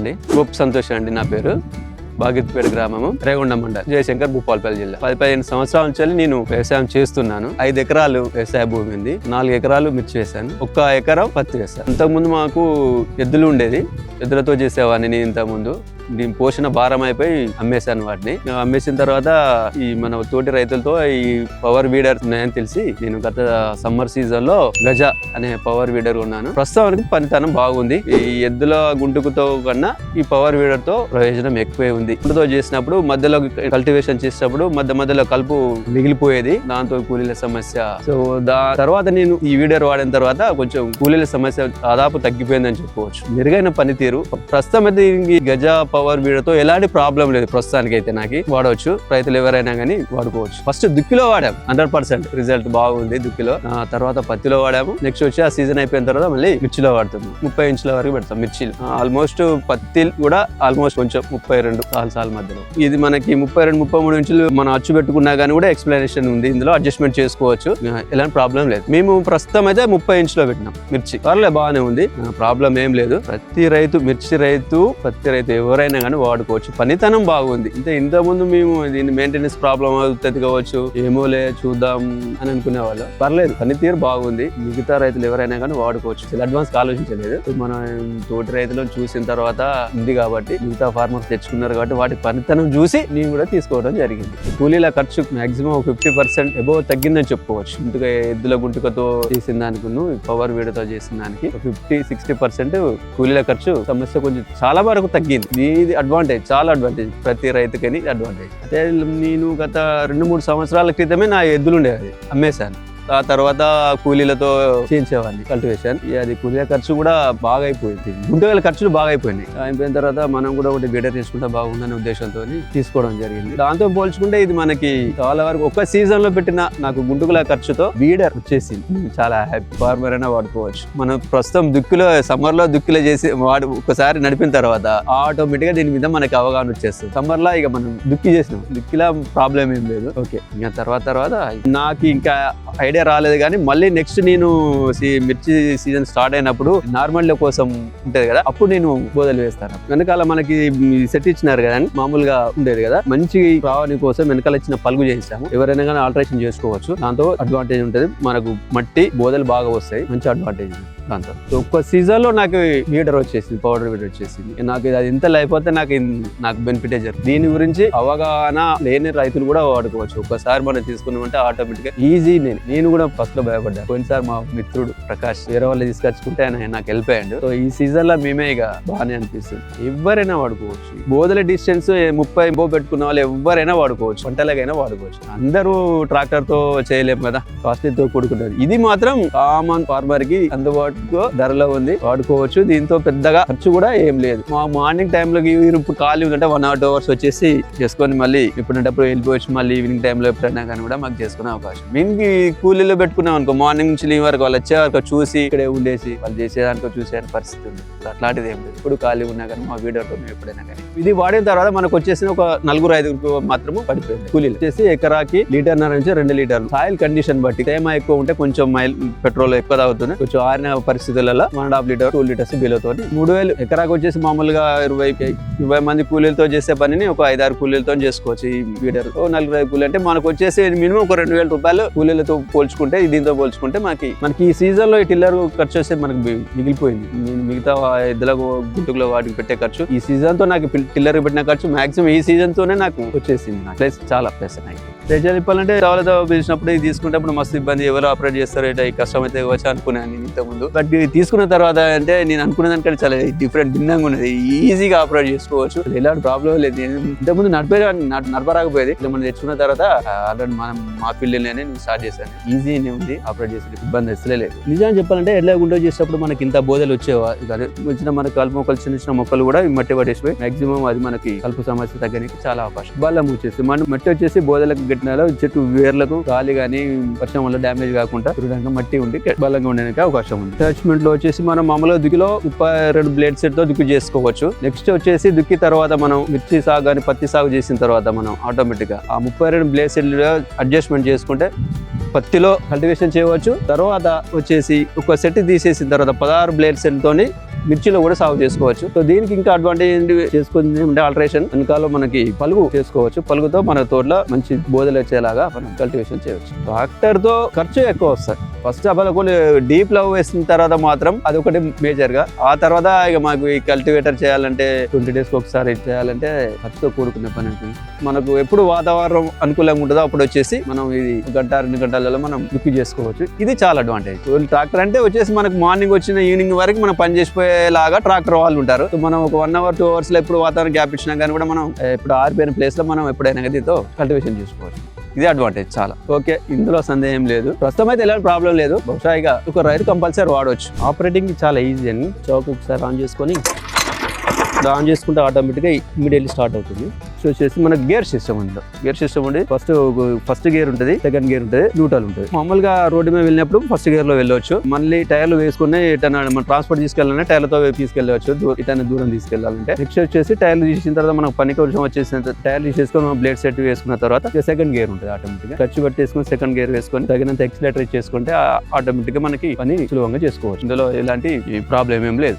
అండి. గోప్ సంతోష్ అండి నా పేరు. బాగిత్పేట గ్రామము, రేగొండ మండలం, జయశంకర్, భూపాలపల్లి జిల్లా. 10-15 సంవత్సరాల నుంచి నేను వ్యవసాయం చేస్తున్నాను. 5 ఎకరాలు వ్యవసాయ భూమి ఉంది. 4 ఎకరాలు మిర్చి వేసాను. 1 ఎకరం పత్తి వేసాను. ఇంతకుముందు మాకు ఎద్దులు ఉండేది. ఎద్దులతో చేసేవాడిని నేను ఇంతకుముందు. దీని పోషణ భారం అయిపోయి అమ్మేశాను వాటిని. అమ్మేసిన తర్వాత ఈ మన తోటి రైతులతో ఈ పవర్ వీడర్ ఉన్నాయని తెలిసి నేను గత సమ్మర్ సీజన్ లో గజ అనే పవర్ వీడర్ ఉన్నాను. ప్రస్తుతానికి పనితనం బాగుంది. ఈ ఎద్దుల గుంటుకుతో కన్నా ఈ పవర్ వీడర్ తో ప్రయోజనం ఎక్కువే ఉంది. గుంటుతో చేసినప్పుడు మధ్యలో కల్టివేషన్ చేసినప్పుడు మధ్యలో కలుపు మిగిలిపోయేది. దాంతో కూలీల సమస్య. సో తర్వాత నేను ఈ వీడర్ వాడిన తర్వాత కొంచెం కూలీల సమస్య దాదాపు తగ్గిపోయిందని చెప్పుకోవచ్చు. మెరుగైన పనితీరు. ప్రస్తుతం అయితే ఈ గజ పవర్ వీడర్తో ఎలాంటి ప్రాబ్లం లేదు. ప్రస్తుతానికి అయితే నాకు వాడవచ్చు. రైతులు ఎవరైనా కానీ వాడుకోవచ్చు. ఫస్ట్ దుక్కిలో వాడాము. 100% రిజల్ట్ బాగుంది దుక్కిలో. తర్వాత పత్తిలో వాడాము. నెక్స్ట్ వచ్చి ఆ సీజన్ అయిపోయిన తర్వాత మళ్ళీ మిర్చిలో వాడుతుంది. 30 ఇంచుల వరకు పెడతాం మిర్చిలు. ఆల్మోస్ట్ పత్తి కూడా ఆల్మోస్ట్ కొంచెం 32 సాల్ మధ్యలో. ఇది మనకి 32-33 ఇంచులు మనం అచ్చు పెట్టుకున్నా కానీ కూడా ఎక్స్ప్లెనేషన్ ఉంది. ఇందులో అడ్జస్ట్మెంట్ చేసుకోవచ్చు. ఎలాంటి ప్రాబ్లం లేదు. మేము ప్రస్తుతం అయితే 30 ఇంచులో పెట్టినాం మిర్చి. పర్లేదు, బాగానే ఉంది. ప్రాబ్లం ఏం లేదు. ప్రతి రైతు, మిర్చి రైతు, పత్తి రైతు ఎవరైనా కానీ వాడుకోవచ్చు. పనితనం బాగుంది. ఇంత ముందు మేము దీన్ని మెయింటెనెన్స్ ప్రాబ్లం అవుతుంది కావచ్చు, ఏమోలే చూద్దాం అని అనుకునే వాళ్ళు. పర్లేదు, పనితీరు బాగుంది. మిగతా రైతులు ఎవరైనా కానీ వాడుకోవచ్చు. అడ్వాన్స్ ఆలోచించలేదు. మనం తోటి రైతులను చూసిన తర్వాత ఉంది కాబట్టి, మిగతా ఫార్మర్స్ తెచ్చుకున్నారు కాబట్టి వాటి పనితనం చూసి నేను కూడా తీసుకోవడం జరిగింది. కూలీల ఖర్చు మాక్సిమం 50% అబోవ్ తగ్గిందని చెప్పుకోవచ్చు. ఇందుకే ఎద్దుల గుంటుకతో చేసిన దానికి పవర్ వీడతో చేసిన దానికి 50-60% కూలీల ఖర్చు సమస్య కొంచెం చాలా వరకు తగ్గింది. ఇది అడ్వాంటేజ్, చాలా అడ్వాంటేజ్. ప్రతి రైతుకని అడ్వాంటేజ్. అదే నేను గత 2-3 సంవత్సరాల క్రితమే నా ఎద్దులు ఉండేది, అమ్మేశాను. ఆ తర్వాత కూలీలతో చేయించేవాడిని కల్టివేషన్. అది కూలీల ఖర్చు కూడా బాగా అయిపోయింది. గుంటగల ఖర్చులు బాగా అయిపోయినాయి. అయిపోయిన తర్వాత మనం కూడా ఒకటి బెటర్ చేసుకుంటే బాగుందనే ఉద్దేశంతో తీసుకోవడం జరిగింది. దాంతో పోల్చుకుంటే ఇది మనకి చాలా వరకు ఒక సీజన్ లో పెట్టిన నాకు గుంటుకుల ఖర్చుతో వీడర్ వచ్చేసింది. చాలా హ్యాపీ. ఫార్మర్ అయినా వాడుకోవచ్చు. మనం ప్రస్తుతం దుక్కిలో సమ్మర్ లో దుక్కిలో చేసి ఒకసారి నడిపిన తర్వాత ఆటోమేటిక్ గా దీని మీద మనకి అవగాహన వచ్చేస్తుంది. సమ్మర్ లో ఇక మనం దుక్కి చేసినాం, దుక్కిలో ప్రాబ్లం ఏం లేదు. ఓకే, ఇంకా తర్వాత నాకు ఇంకా ఐడియా రాలేదు. కానీ మళ్ళీ నెక్స్ట్ నేను మిర్చి సీజన్ స్టార్ట్ అయినప్పుడు నార్మల్ కోసం ఉంటది కదా, అప్పుడు నేను బోదలు వేస్తాను. వెనకాల మనకి సెట్ ఇచ్చినారు కదా, మామూలుగా ఉండేది కదా, మంచి రావని కోసం వెనకాల ఇచ్చిన పలుగు చేసాము. ఎవరైనా కానీ ఆల్టరేషన్ చేసుకోవచ్చు. దాంతో అడ్వాంటేజ్ ఉంటది. మనకు మట్టి బోదలు బాగా వస్తాయి. మంచి అడ్వాంటేజ్ దాంతో. ఒక్క సీజన్ లో నాకు వీడర్ వచ్చేసింది, పౌడర్ వీడర్ వచ్చేసింది. నాకు అది ఎంత అయిపోతే నాకు బెనిఫిటే జరుగుతుంది. దీని గురించి అవగాహన లేని రైతులు కూడా వాడుకోవచ్చు. ఒక్కసారి మనం తీసుకున్నామంటే ఆటోమేటిక్ గా ఈజీ. నేను కూడా ఫస్ట్ లో భయపడ్డా. పోయినసారి మా మిత్రుడు ప్రకాష్ వేరే వాళ్ళు తీసుకొచ్చుకుంటే ఆయన నాకు హెల్ప్ అయ్యాడు. సో ఈ సీజన్ లో మేమే ఇక బాగానే అనిపిస్తుంది. ఎవరైనా వాడుకోవచ్చు. బోదల డిస్టెన్స్ 30 పెట్టుకున్న వాళ్ళు ఎవరైనా వాడుకోవచ్చు. పంటలకైనా వాడుకోవచ్చు. అందరూ ట్రాక్టర్ తో చేయలేము కదా, కాస్ట్లీతో కూడుకున్నది. ఇది మాత్రం కామన్ ఫార్మర్ కి అందుబాటులో ధరలో ఉంది, వాడుకోవచ్చు. దీంతో పెద్దగా ఖర్చు కూడా ఏం లేదు. మా మార్నింగ్ టైమ్ లో ఇప్పుడు ఖాళీ ఉందంటే 1 or 2 hours వచ్చేసి చేసుకొని మళ్ళీ ఎప్పుడంటప్పుడు వెళ్ళిపోవచ్చు. మళ్ళీ ఈవినింగ్ టైమ్ లో ఎప్పుడైనా కానీ కూడా మాకు చేసుకునే అవకాశం. దీనికి కూలీలో పెట్టుకున్నాం అనుకో, మార్నింగ్ నుంచి ఈవినింగ్ వరకు వాళ్ళు వచ్చే వరకు చూసి ఇక్కడే ఉండేసి వాళ్ళు చేసేదానికో చూసే పరిస్థితి ఉంది. అట్లాంటిది ఏం లేదు. ఇప్పుడు ఖాళీ ఉన్నా కానీ మా వీడియోతో మేము ఎప్పుడైనా కానీ. ఇది వాడిన తర్వాత మనకు వచ్చేసి ఒక 4-5 మాత్రము పడిపోయింది. కూలీలు వచ్చేసి ఎకరాకి 1.5 నుంచి 2 లీటర్లు. సాయిల్ కండిషన్ బట్టి తేమ ఎక్కువ ఉంటే కొంచెం మైల్ పెట్రోల్ ఎక్కువ తాగుతుంది. కొంచెం ఆరిన పరిస్థితులలో 1.5 లీటర్ 2 లీటర్స్ బిలోతో 3,000 ఎకరాకు వచ్చేసి మామూలుగా 20 మంది కూలీలతో చేసే పనిని ఒక 5-6 కూలీలతో చేసుకోవచ్చు. ఈ వీడర్ 4-5 కూలీలు అంటే మనకు వచ్చేసి మినిమం ఒక 2,000 రూపాయలు కూలీలతో పోల్చుకుంటే, దీంతో పోల్చుకుంటే మనకి ఈ సీజన్ లో ఈ టిల్లర్ ఖర్చు వస్తే మనకి మిగిలిపోయింది. మిగతా ఎద్దుల గుంటుకులో వాటికి పెట్టే ఖర్చు, ఈ సీజన్ తో నాకు టిల్లర్ పెట్టిన ఖర్చు మాక్సిమం ఈ సీజన్ తోనే నాకు వచ్చేసింది. ప్లస్ చాలా ప్లస్ నాకు చెప్పాలంటే రావులతో పిలిచినప్పుడు ఇది తీసుకుంటే మస్తు ఇబ్బంది, ఎవరు ఆపరేట్ చేస్తారు, కష్టం అయితే వచ్చి అనుకున్నాను ఇంత ముందు. బట్ తీసుకున్న తర్వాత అంటే నేను అనుకునే దానికంటే చాలా డిఫరెంట్, భిన్నంగా ఉన్నది. ఈజీగా ఆపరేట్ చేసుకోవచ్చు, ఎలాంటి ప్రాబ్లం లేదు. ఇంతకుముందు నడపరాకపోయేది. ఇట్లా మనం తెచ్చుకున్న తర్వాత ఆల్రెడీ మా పిల్లలనే నేను స్టార్ట్ చేశాను. ఈజీనే ఉంది, ఆపరేట్ చేసే ఇబ్బంది అసలే లేదు. నిజంగా చెప్పాలంటే ఎట్లా గుంటో చేసేటప్పుడు మనకి ఇంత బోధలు వచ్చేవా, వచ్చిన మన కలుపు మొక్కలు, చిన్న మొక్కలు కూడా మట్టి పట్టేసిపోయి మాక్సిమం అది మనకి కలుపు సమస్య తగ్గడానికి చాలా అవకాశం. బలం వచ్చేసి మట్టి వచ్చేసి బోధలకు గట్టినాలో చెట్టు వేర్లకు గాలి కానీ వర్షం వల్ల డ్యామేజ్ కాకుండా దృఢంగా మట్టి ఉండి బలంగా ఉండడానికి అవకాశం ఉంది. అటాచ్మెంట్ లో వచ్చేసి మనం మామూలుగా దుక్కిలో 32 బ్లేడ్ సెట్ తో దుక్కి చేసుకోవచ్చు. నెక్స్ట్ వచ్చేసి దుక్కి తర్వాత మనం మిర్చి సాగు కానీ పత్తి సాగు చేసిన తర్వాత మనం ఆటోమేటిక్ గా ఆ 32 బ్లేడ్ సెట్ అడ్జస్ట్మెంట్ చేసుకుంటే పత్తిలో కల్టివేషన్ చేయవచ్చు. తర్వాత వచ్చేసి ఒక సెట్ తీసేసిన తర్వాత 16 బ్లేడ్ సెట్ తోని మిర్చిలో కూడా సాగు చేసుకోవచ్చు. సో దీనికి ఇంకా అడ్వాంటేజ్ ఏంటి చేసుకుంది అంటే ఆల్టరేషన్ వెనకాల మనకి పలుగు చేసుకోవచ్చు. పలుగుతో మన తోటలో మంచి బోధలు వచ్చేలాగా మనం కల్టివేషన్ చేయవచ్చు. ట్రాక్టర్ తో ఖర్చు ఎక్కువ వస్తుంది. ఫస్ట్ కొన్ని డీప్ లవ్ వేసిన తర్వాత మాత్రం అదొకటి మేజర్ గా, ఆ తర్వాత ఇక మాకు ఈ కల్టివేటర్ చేయాలంటే 20 days ఒకసారి చేయాలంటే ఖర్చుతో కూడుకునే పని ఉంటుంది. మనకు ఎప్పుడు వాతావరణం అనుకూలంగా ఉంటుందో అప్పుడు వచ్చేసి మనం ఇది 1-2 గంటలలో మనం దుక్కి చేసుకోవచ్చు. ఇది చాలా అడ్వాంటేజ్. ట్రాక్టర్ అంటే వచ్చేసి మనకు మార్నింగ్ వచ్చిన ఈవినింగ్ వరకు మనం పని చేసిపోయేలాగా ట్రాక్టర్ వాళ్ళు ఉంటారు. సో మనం ఒక 1 hour 2 hours లో ఎప్పుడు వాతావరణం గ్యాప్ ఇచ్చినా కానీ కూడా మనం ఇప్పుడు ఆరిపోయిన ప్లేస్ లో మనం ఎప్పుడైనా దీంతో కల్టివేషన్ చేసుకోవచ్చు. ఇది అడ్వాంటేజ్ చాలా. ఓకే, ఇందులో సందేహం లేదు. ప్రస్తుతం అయితే ఎలాంటి ప్రాబ్లం లేదు. బహుశా ఇక ఒక రైతు కంపల్సరీ వాడవచ్చు. ఆపరేటింగ్ చాలా ఈజీ అని చౌక్ ఒకసారి ఆన్ చేసుకొని ఆన్ చేసుకుంటే ఆటోమేటిక్గా ఇమీడియట్లీ స్టార్ట్ అవుతుంది. సో వచ్చేసి మనకి గేర్ సిస్టమ్ ఉంది. గేర్ సిస్టమ్ ఉండి ఫస్ట్ గేర్ ఉంటుంది, సెకండ్ గేర్ ఉంటుంది, న్యూట్రల్ ఉంటుంది. మామూలుగా రోడ్డు మీద వెళ్ళినప్పుడు ఫస్ట్ గేర్ లో వెళ్ళవచ్చు. మళ్ళీ టైర్లు వేసుకుని ఇటన్నా మనం ట్రాన్స్పోర్ట్ తీసుకెళ్ళాలంటే టైర్లతో తీసుకెళ్ళవచ్చు. ఇటన్నా దూరం తీసుకెళ్ళాలంటే. నెక్స్ట్ వచ్చేసి టైర్లు తీసిన తర్వాత మనకు పనికి కొంచెం వచ్చేసిన టైర్లు తీసేసుకొని బ్లేడ్ సెట్ వేసుకున్న తర్వాత సెకండ్ గేర్ ఉంటుంది. ఆటోమేటిక్ గా ఖర్చు పెట్టేసుకుని సెకండ్ గేర్ వేసుకొని తగినంత ఎక్సిలేటర్ ఇచ్చేసుకుంటే ఆటోమేటిక్ గా మనకి పని సులభంగా చేసుకోవచ్చు. ఇందులో ఎలాంటి ప్రాబ్లం ఏం లేదు.